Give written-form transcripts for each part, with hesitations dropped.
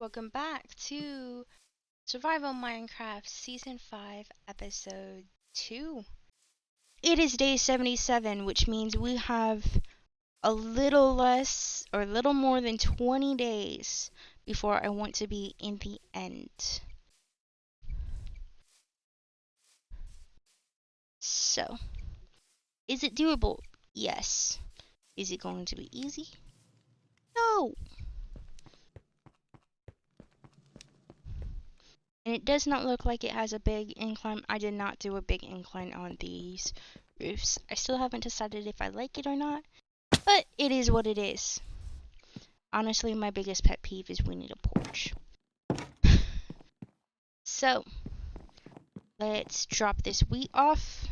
Welcome back to Survival Minecraft Season 5, Episode 2. It is day 77, which means we have a little less or a little more than 20 days before I want to be in the end. So, is it doable? Yes. Is it going to be easy? No! And it does not look like it has a big incline. I did not do a big incline on these roofs. I still haven't decided if I like it or not, but it is what it is. Honestly, my biggest pet peeve is we need a porch. So, let's drop this wheat off,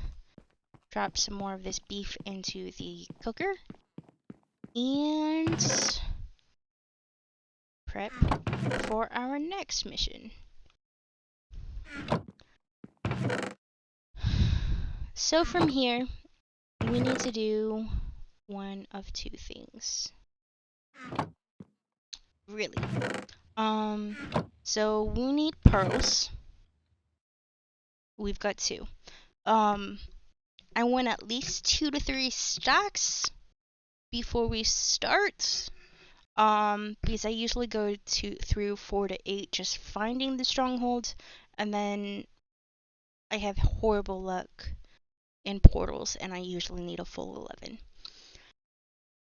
drop some more of this beef into the cooker, and prep for our next mission. So from here, we need to do one of two things. Really. So we need pearls. We've got 2. I want at least 2 to 3 stacks before we start. Because I usually go through 4 to 8 just finding the stronghold, and then I have horrible luck in portals, and I usually need a full 11.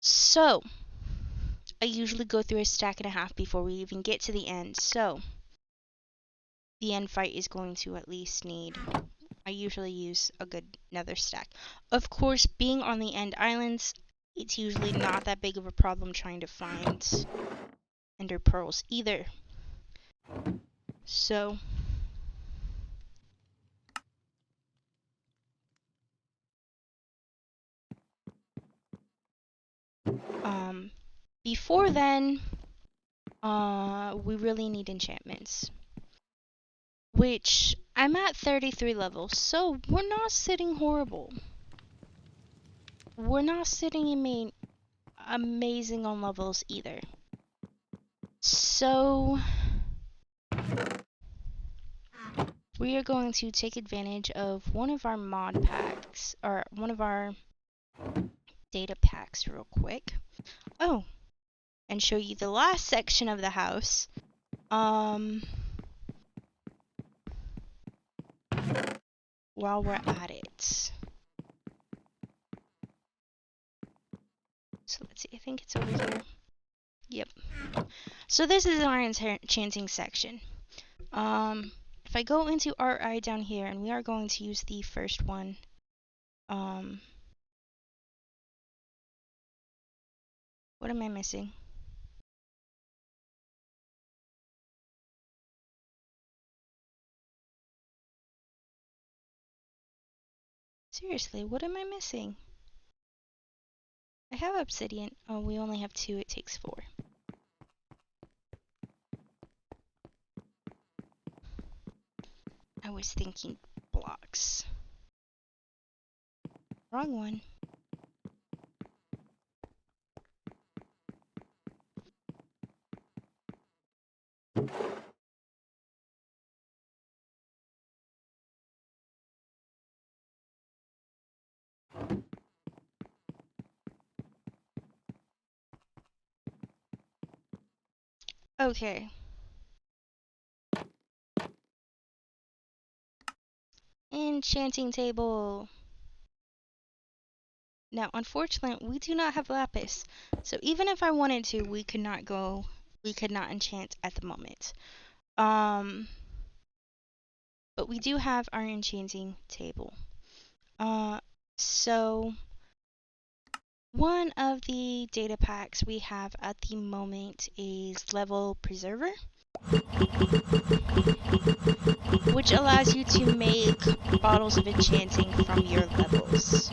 So, I usually go through a stack and a half before we even get to the end. So, the end fight is going to at least need, I usually use a good nether stack. Of course, being on the end islands, it's usually not that big of a problem trying to find ender pearls either. So, before then, we really need enchantments. Which, I'm at 33 levels, so we're not sitting horrible. We're not sitting amazing on levels either. So, we are going to take advantage of one of our mod packs, or one of our data packs real quick. Oh, and show you the last section of the house. While we're at it. So let's see, I think it's over here. Yep. So this is our enchanting section. If I go into RI down here, and we are going to use the first one. What am I missing? Seriously, what am I missing? I have obsidian. Oh, we only have 2. It takes 4. I was thinking blocks. Wrong one. Okay. Enchanting table. Now, unfortunately, we do not have lapis. So even if I wanted to, we could not enchant at the moment. But we do have our enchanting table. So one of the data packs we have at the moment is Level Preserver, which allows you to make bottles of enchanting from your levels.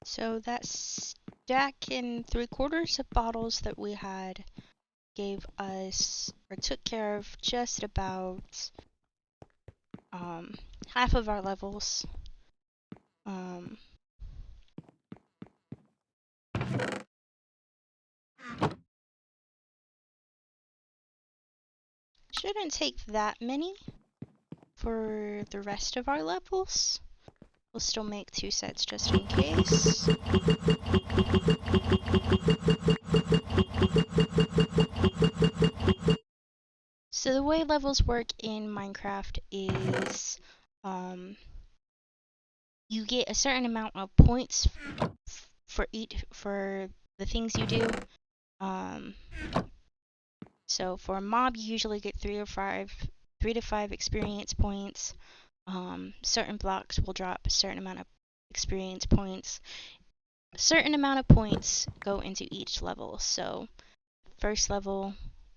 So that stack and 3/4 of bottles that we had gave us, or took care of, just about half of our levels. Shouldn't take that many for the rest of our levels. We'll still make 2 sets just in case. So the way levels work in Minecraft is you get a certain amount of points for the things you do. So for a mob, you usually get 3 to 5 experience points. Certain blocks will drop a certain amount of experience points. A certain amount of points go into each level. So first level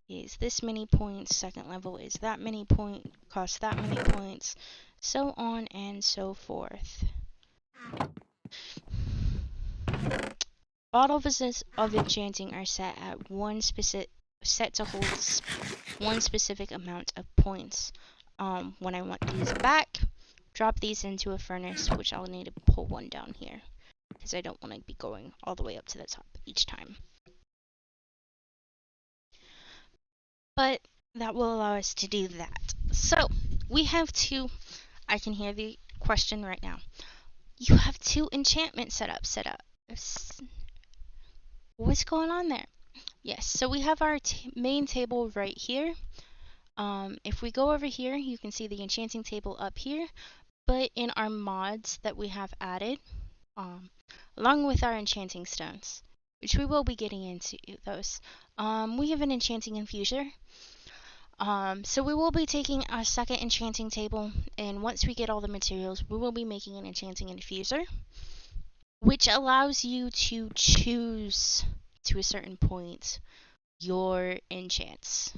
is this many points, second level is that many points, costs that many points, so on and so forth. Bottles of enchanting are set at set to hold one specific amount of points. When I want these back, drop these into a furnace, which I'll need to pull one down here because I don't want to be going all the way up to the top each time. But that will allow us to do that. So we have two. I can hear the question right now. You have 2 enchantment setups. What's going on there? Yes, so we have our main table right here. If we go over here, you can see the enchanting table up here. But in our mods that we have added, along with our enchanting stones, which we will be getting into those, we have an enchanting infuser. So we will be taking our second enchanting table, and once we get all the materials, we will be making an enchanting infuser, which allows you to choose to a certain point your enchants.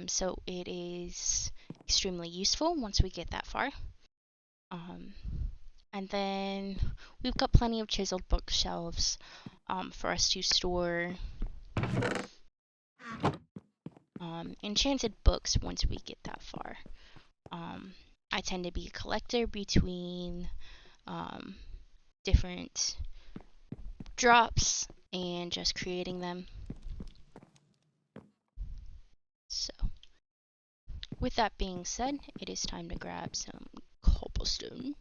So it is extremely useful once we get that far. And then we've got plenty of chiseled bookshelves for us to store enchanted books once we get that far. I tend to be a collector between different drops and just creating them. So, with that being said, it is time to grab some cobblestone.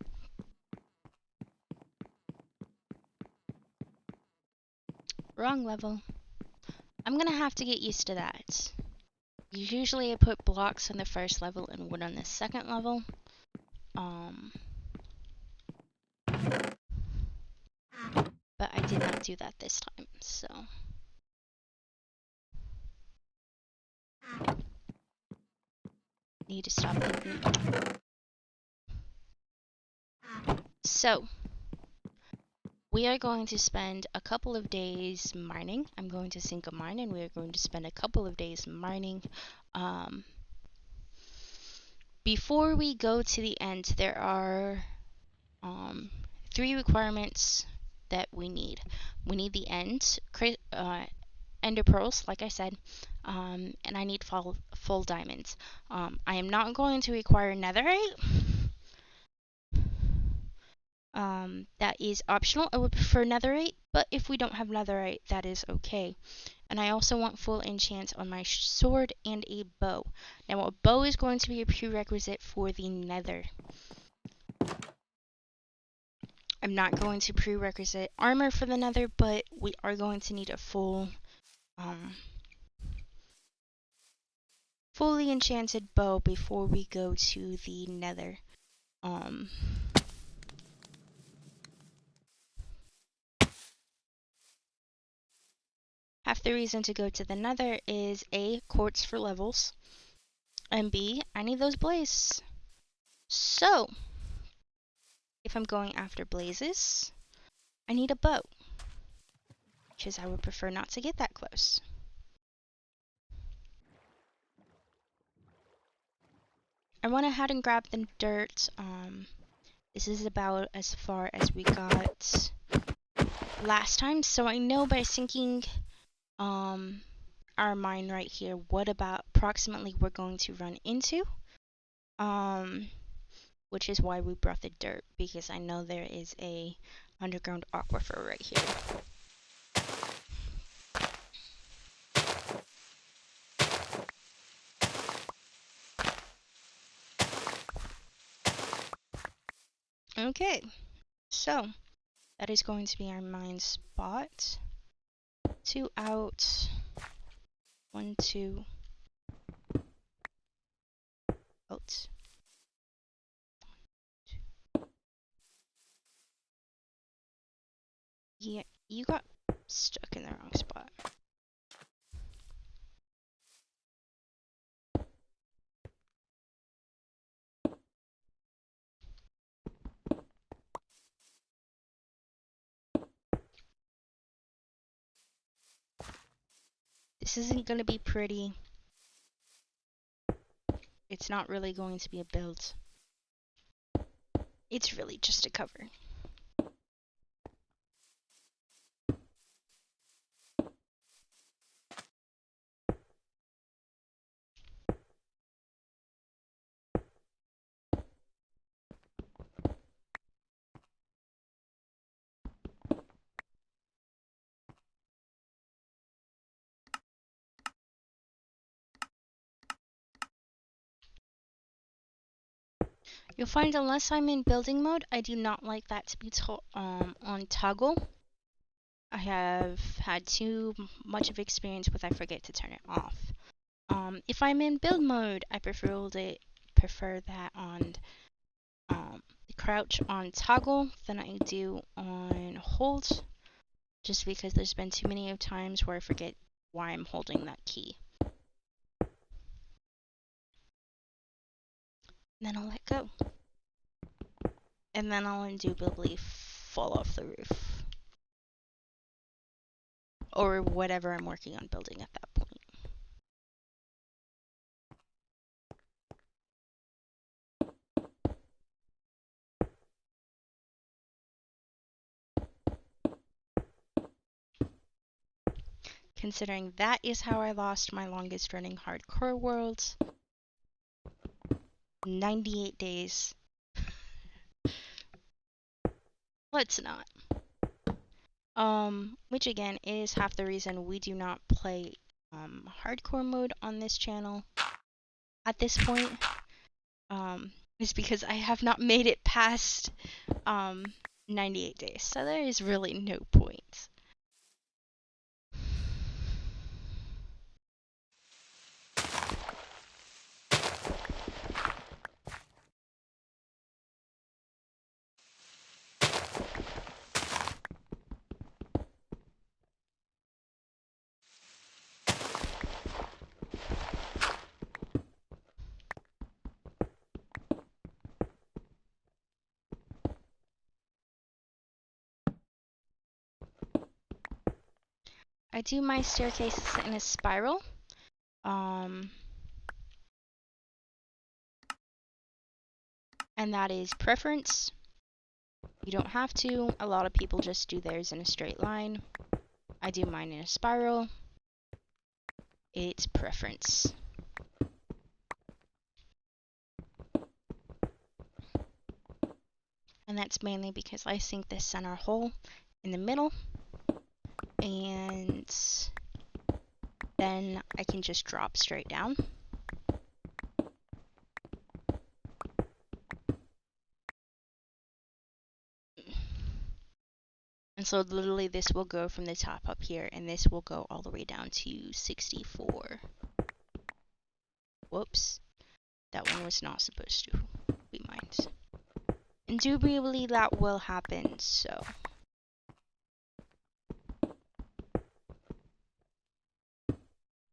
Wrong level. I'm gonna have to get used to that. Usually I put blocks on the first level and wood on the second level. But I did not do that this time, so. Need to stop thinking. So, we are going to spend a couple of days mining. I'm going to sink a mine and we are going to spend a couple of days mining. Before we go to the end, there are 3 requirements that we need. We need the ender pearls, like I said, and I need full diamonds. I am not going to require netherite. That is optional. I would prefer netherite, but if we don't have netherite, that is okay. And I also want full enchants on my sword and a bow. Now, a bow is going to be a prerequisite for the nether. I'm not going to prerequisite armor for the nether, but we are going to need a fully enchanted bow before we go to the nether. Half the reason to go to the nether is A, quartz for levels, and B, I need those blazes. So, if I'm going after blazes, I need a bow, because I would prefer not to get that close. I went ahead and grabbed the dirt. This is about as far as we got last time, so I know by sinking our mine right here what about approximately we're going to run into. Which is why we brought the dirt, because I know there is a underground aquifer right here. Okay, so that is going to be our mine spot. 2 out, 1, 2 out. Yeah, you got stuck in the wrong spot. This isn't going to be pretty. It's not really going to be a build. It's really just a cover. You'll find unless I'm in building mode, I do not like that to be on toggle. I have had too much of experience with I forget to turn it off. If I'm in build mode, I prefer that on the crouch on toggle than I do on hold, just because there's been too many times where I forget why I'm holding that key. And then I'll let go. And then I'll indubitably fall off the roof. Or whatever I'm working on building at that point. Considering that is how I lost my longest running hardcore world. 98 days. Let's not. Which again is half the reason we do not play hardcore mode on this channel at this point. Is because I have not made it past 98 days. So there is really no point. I do my staircases in a spiral. And that is preference. You don't have to. A lot of people just do theirs in a straight line. I do mine in a spiral. It's preference. And that's mainly because I sink this center hole in the middle. And then I can just drop straight down. And so literally this will go from the top up here, and this will go all the way down to 64. Whoops. That one was not supposed to be mined. Indubitably that will happen, so.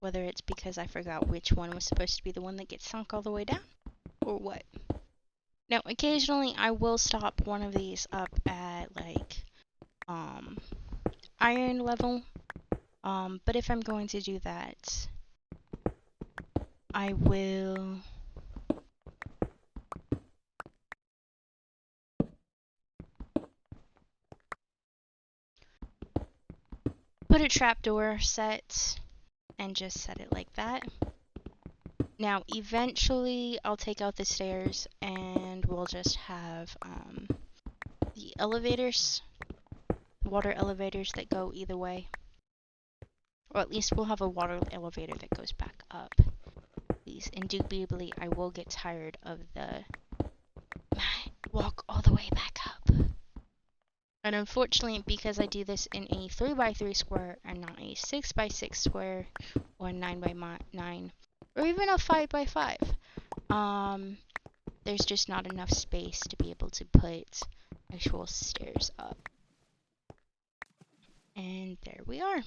Whether it's because I forgot which one was supposed to be the one that gets sunk all the way down, or what. Now, occasionally I will stop one of these up at, like, iron level. But if I'm going to do that, I will put a trapdoor set and just set it like that. Now, eventually, I'll take out the stairs and we'll just have the elevators, water elevators that go either way. Or at least we'll have a water elevator that goes back up. Please, indubitably, I will get tired of the walk all the way back up. And unfortunately, because I do this in a 3x3 square and not a 6x6 square or 9x9 or even a 5x5, there's just not enough space to be able to put actual stairs up. And there we are.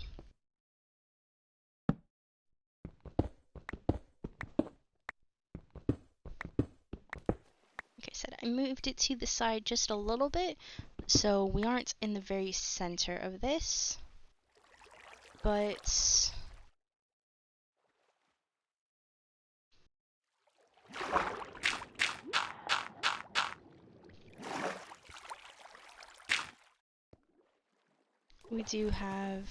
Like I said, I moved it to the side just a little bit, so we aren't in the very center of this. But we do have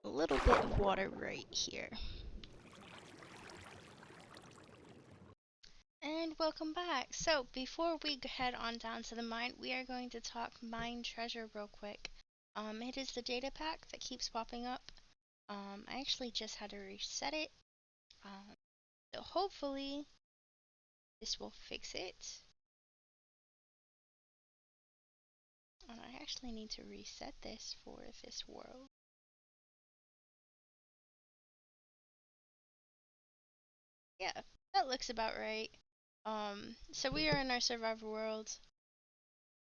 a little bit of water right here. And welcome back. So before we head on down to the mine, we are going to talk mine treasure real quick. It is the data pack that keeps popping up. I actually just had to reset it. So hopefully this will fix it. And I actually need to reset this for this world. Yeah, that looks about right. So we are in our survivor world,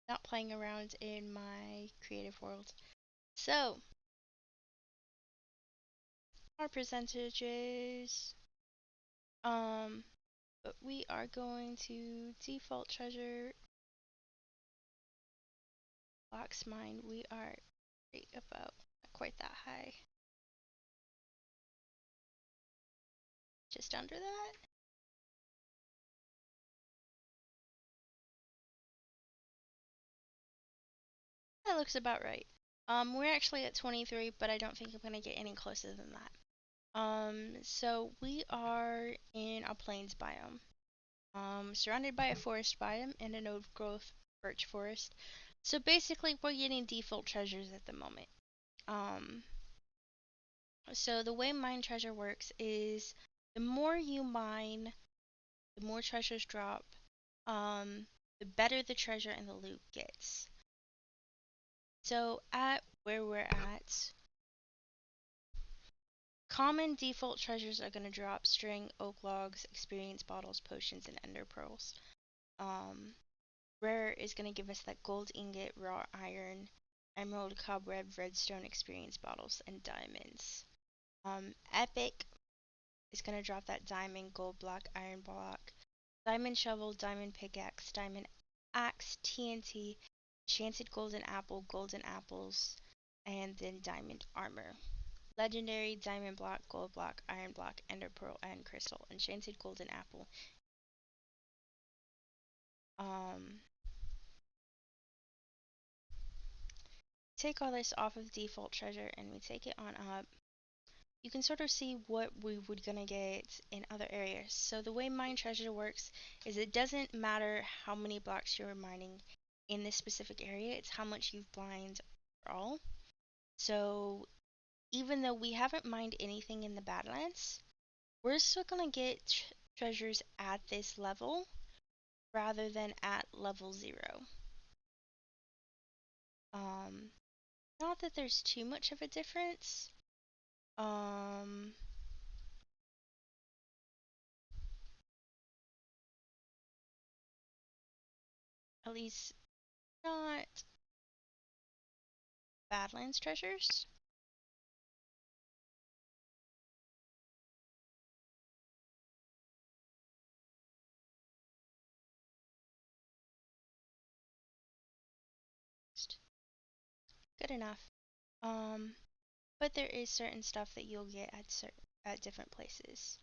not playing around in my creative world. So, our percentages, but we are going to default treasure, box mine. We are right about, not quite that high, just under that. That looks about right. We're actually at 23, but I don't think I'm gonna get any closer than that. So we are in a plains biome. Surrounded by a forest biome and an old growth birch forest. So basically, we're getting default treasures at the moment. So the way mine treasure works is the more you mine, the more treasures drop. The better the treasure and the loot gets. So at where we're at, common default treasures are going to drop string, oak logs, experience bottles, potions, and ender pearls. Rare is going to give us that gold ingot, raw iron, emerald, cobweb, redstone, experience bottles, and diamonds. Epic is going to drop that diamond, gold block, iron block, diamond shovel, diamond pickaxe, diamond axe, TNT, enchanted golden apple, golden apples, and then diamond armor. Legendary, diamond block, gold block, iron block, ender pearl, and crystal, enchanted golden apple. Take all this off of default treasure and we take it on up. You can sort of see what we would gonna get in other areas. So the way mine treasure works is it doesn't matter how many blocks you're mining in this specific area, it's how much you've mined overall. So even though we haven't mined anything in the Badlands, we're still gonna get treasures at this level rather than at level 0. Not that there's too much of a difference. At least not Badlands treasures. Good enough. But there is certain stuff that you'll get at different places.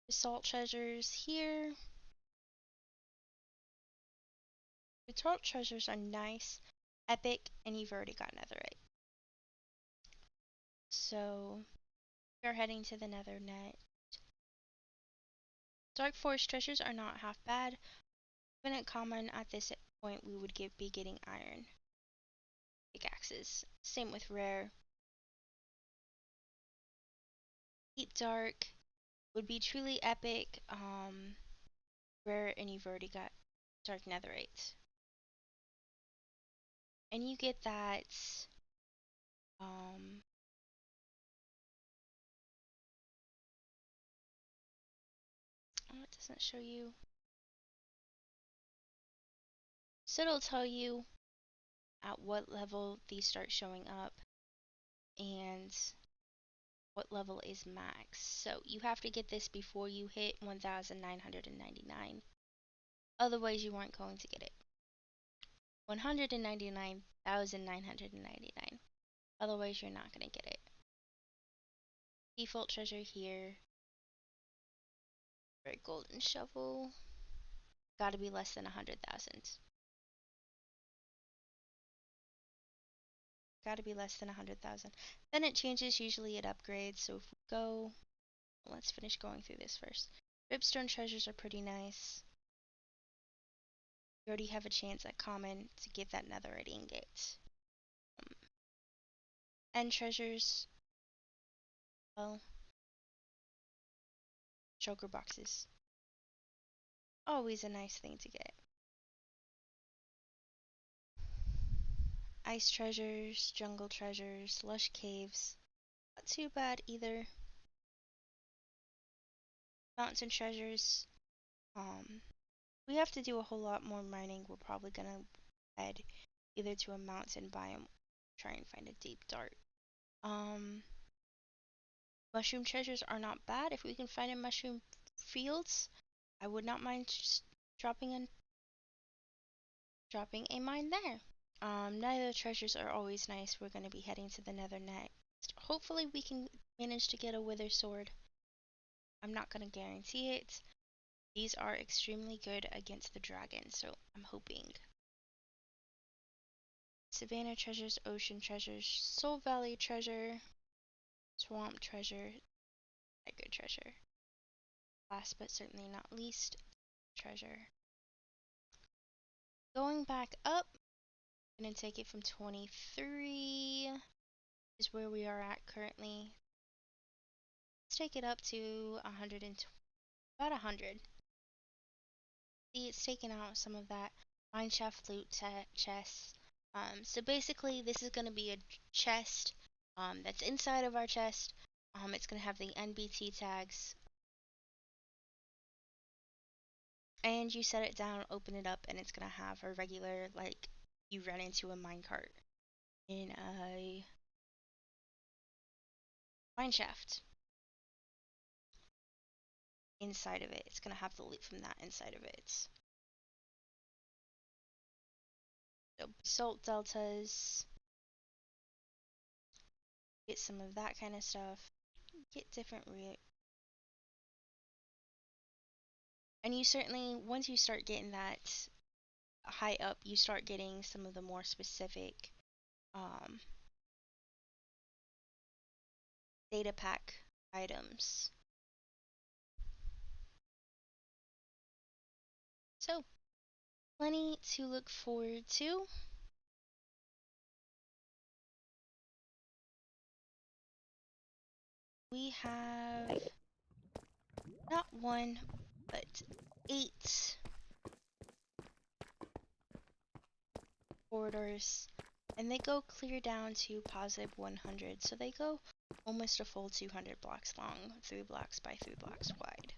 The salt treasures here. The 12 treasures are nice, epic, and you've already got netherite. So, we're heading to the nether net. Dark forest treasures are not half bad. Even at common, at this point, we would be getting iron pickaxes. Same with rare. Deep dark would be truly epic. Rare, and you've already got dark netherite. And you get that oh, it doesn't show you. So it'll tell you at what level these start showing up and what level is max. So you have to get this before you hit 1999. Otherwise you aren't going to get it. 199,999. Otherwise you're not going to get it. Default treasure here. For a golden shovel. Gotta be less than 100,000. Gotta be less than 100,000. Then it changes, usually it upgrades. So if we go, let's finish going through this first. Ripstone treasures are pretty nice. You already have a chance at common to get that netherite ingot. End treasures, well, choker boxes. Always a nice thing to get. Ice treasures, jungle treasures, lush caves. Not too bad either. Mountain treasures. We have to do a whole lot more mining. We're probably gonna head either to a mountain biome, try and find a deep dark. Mushroom treasures are not bad. If we can find a mushroom fields, I would not mind just dropping a mine there. Neither treasures are always nice. We're going to be heading to the nether next. Hopefully we can manage to get a wither sword. I'm not going to guarantee it. These are extremely good against the dragon, so I'm hoping. Savannah treasures, ocean treasures, Soul Valley treasure, swamp treasure, tiger treasure. Last but certainly not least, treasure. Going back up, I'm going to take it from 23 is where we are at currently. Let's take it up to 120, about 100. See, it's taken out some of that mineshaft loot chest. So basically, this is going to be a chest that's inside of our chest. It's going to have the NBT tags. And you set it down, open it up, and it's going to have a regular, like, you run into a minecart in a mineshaft. Inside of it, it's going to have the loot from that inside of it. So basalt deltas, get some of that kind of stuff, get different and you certainly, once you start getting that high up, you start getting some of the more specific data pack items. So, plenty to look forward to. We have not one, but 8 corridors, and they go clear down to positive 100, so they go almost a full 200 blocks long, 3 blocks by 3 blocks wide.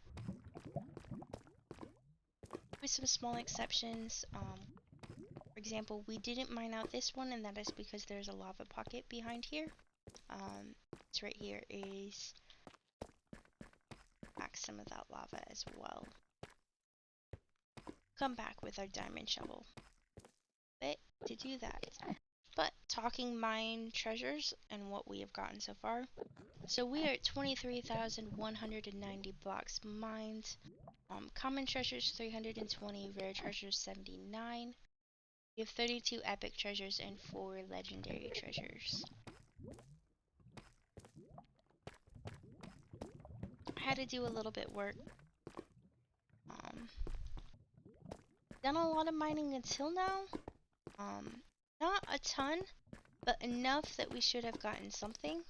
With some small exceptions, for example, we didn't mine out this one, and that is because there's a lava pocket behind here. This right here is back some of that lava as well. Come back with our diamond shovel. But to do that. But talking mine treasures and what we have gotten so far. So we are at 23,190 blocks mined. Common treasures 320, rare treasures 79. We have 32 epic treasures and 4 legendary treasures. I had to do a little bit work. Done a lot of mining until now. Not a ton, but enough that we should have gotten something.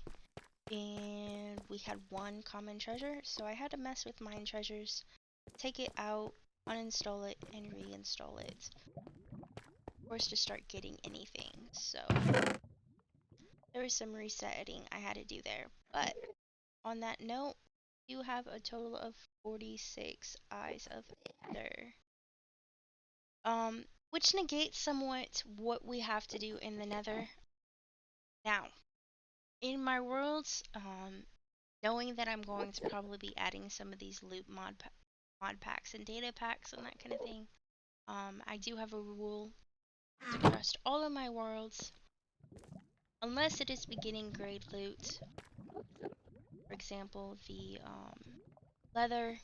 And we had 1 common treasure, so I had to mess with mine treasures, take it out, uninstall it, and reinstall it. Of course, to start getting anything. So there was some resetting I had to do there. But on that note, you have a total of 46 eyes of Nether. Which negates somewhat what we have to do in the Nether. Now, in my worlds, knowing that I'm going to probably be adding some of these loot mod packs and data packs and that kind of thing, I do have a rule to trust all of my worlds, unless it is beginning grade loot. For example, the leather,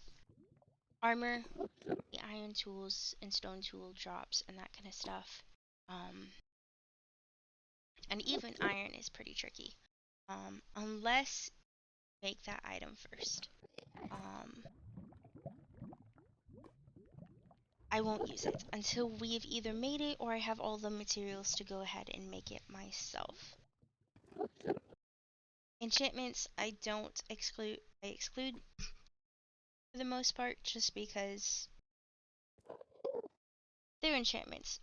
armor, the iron tools and stone tool drops and that kind of stuff. And even iron is pretty tricky. Unless you make that item first. I won't use it until we've either made it or I have all the materials to go ahead and make it myself. Enchantments, I exclude for the most part, just because they're enchantments.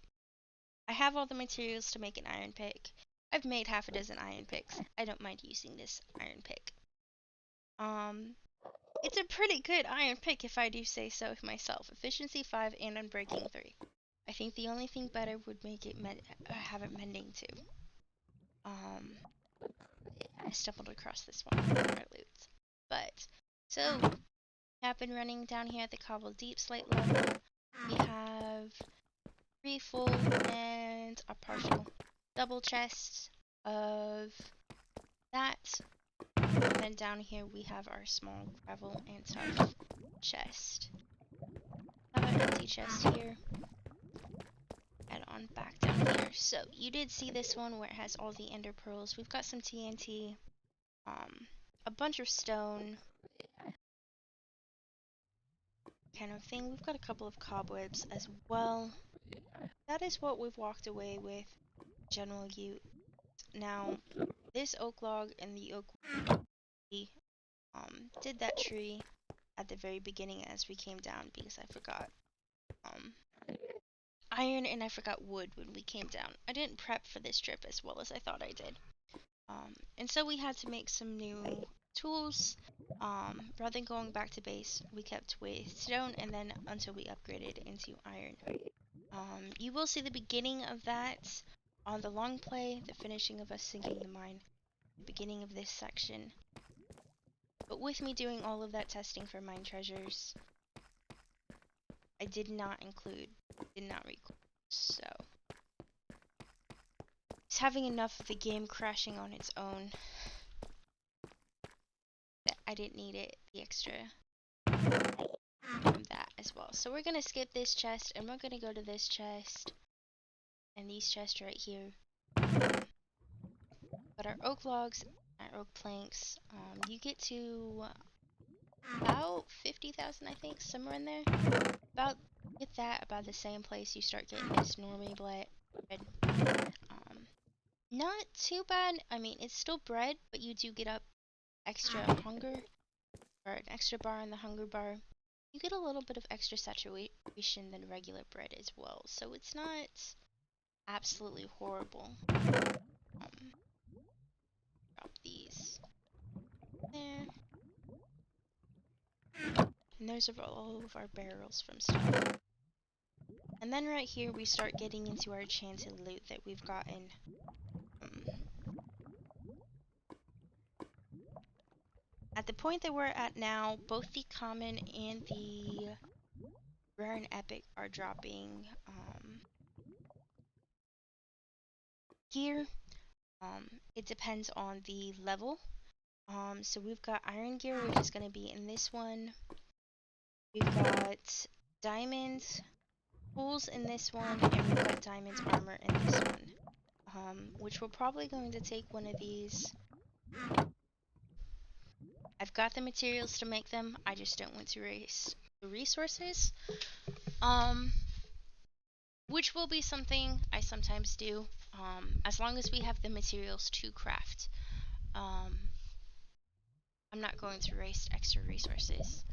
I have all the materials to make an iron pick. I've made half a dozen iron picks. I don't mind using this iron pick. It's a pretty good iron pick if I do say so myself. Efficiency 5 and unbreaking 3. I think the only thing better would make it have it mending 2. I stumbled across this one in our loot. But, so, I've been running down here at the cobble deep slate level. We have 3 full and a partial double chests of that. And then down here we have our small gravel and tough chest. I have an empty chest here. Head on back down here. So you did see this one where it has all the ender pearls. We've got some TNT, a bunch of stone, kind of thing. We've got a couple of cobwebs as well. That is what we've walked away with, general use. Now, this oak log and the oak tree, did that tree at the very beginning as we came down because I forgot iron and I forgot wood when we came down. I didn't prep for this trip as well as I thought I did. And so we had to make some new tools. Rather than going back to base, we kept with stone and then until we upgraded into iron. You will see the beginning of that on the long play, the finishing of us sinking the mine, the beginning of this section. But with me doing all of that testing for mine treasures, I did not record. So, it's having enough of the game crashing on its own that I didn't need it, the extra from that as well. So we're gonna skip this chest and we're gonna go to this chest and these chests right here. But our oak logs, our oak planks, you get to about 50,000, I think, somewhere in there. About with that, about the same place you start getting this normie bread. Not too bad. I mean, it's still bread, but you do get up extra hunger, or an extra bar on the hunger bar. You get a little bit of extra saturation than regular bread as well, so it's not absolutely horrible. Drop these there. And those are all of our barrels from stuff. And then right here we start getting into our enchanted loot that we've gotten. At the point that we're at now, both the common and the rare and epic are dropping gear. It depends on the level. So we've got iron gear, which is going to be in this one. We've got diamonds, tools in this one, and we've got diamond armor in this one. Which we're probably going to take one of these. I've got the materials to make them, I just don't want to waste the resources. Which will be something I sometimes do, as long as we have the materials to craft. I'm not going to waste extra resources.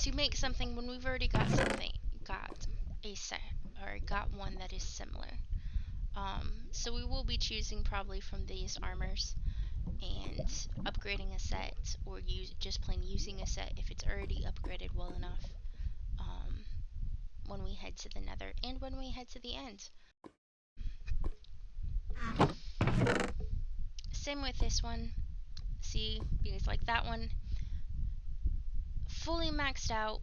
To make something when we've already got a set, or got one that is similar. So we will be choosing probably from these armors and upgrading a set, or just plain using a set if it's already upgraded well enough, when we head to the nether and when we head to the end. Same with this one. See, because like that one, fully maxed out.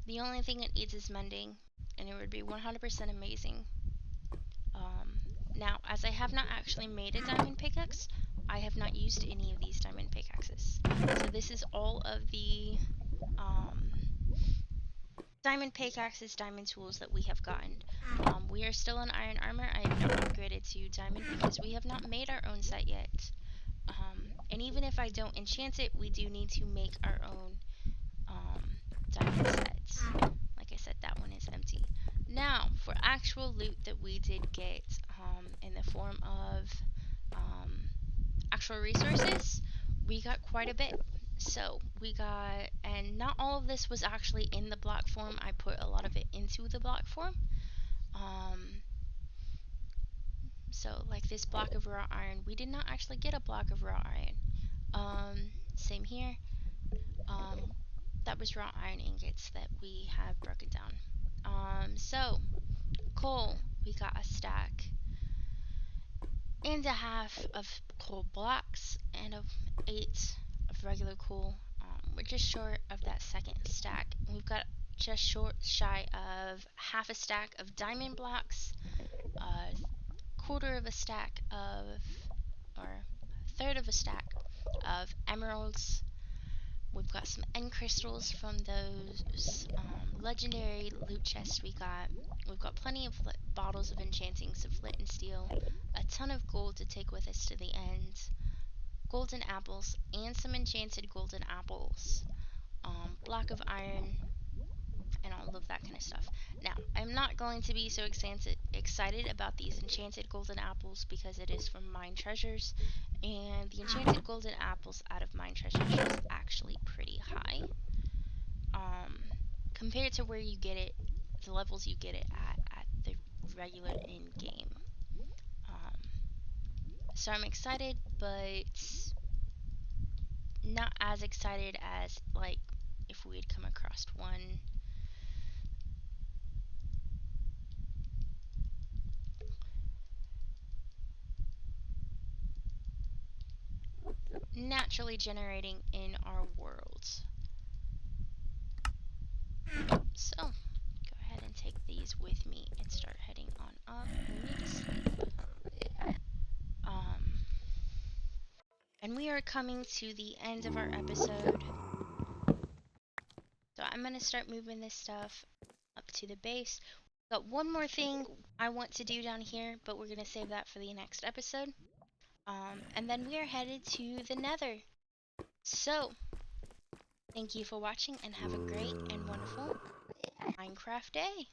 The only thing it needs is mending, and it would be 100% amazing. Now, as I have not actually made a diamond pickaxe, I have not used any of these diamond pickaxes. So this is all of the diamond pickaxes, diamond tools that we have gotten. We are still in iron armor. I have not upgraded to diamond because we have not made our own set yet. And even if I don't enchant it, we do need to make our own diamond sets. Like I said, that one is empty. Now, for actual loot that we did get in the form of actual resources, we got quite a bit. So we got, and not all of this was actually in the block form. I put a lot of it into the block form. So like this block of raw iron, we did not actually get a block of raw iron. Same here. That was raw iron ingots that we have broken down. So coal, we got a stack and a half of coal blocks and 8 of regular coal. We're just short of that second stack. We've got just shy of half a stack of diamond blocks, a quarter of a stack of, or a third of a stack of emeralds. We've got some end crystals from those legendary loot chests we got. We've got plenty of bottles of enchanting, some flint and steel, a ton of gold to take with us to the end, golden apples, and some enchanted golden apples, block of iron, and all of that kind of stuff. Now, I'm not going to be so excited about these enchanted golden apples because it is from mine treasures, and the enchanted golden apples out of mine treasures is actually pretty high, compared to where you get it, the levels you get it at the regular in-game. So I'm excited, but not as excited as like if we had come across one. Naturally generating in our world. So, go ahead and take these with me and start heading on up. We need to sleep. And we are coming to the end of our episode. So I'm going to start moving this stuff up to the base. Got one more thing I want to do down here, but we're going to save that for the next episode. And then we are headed to the nether. So, thank you for watching and have a great and wonderful Minecraft day.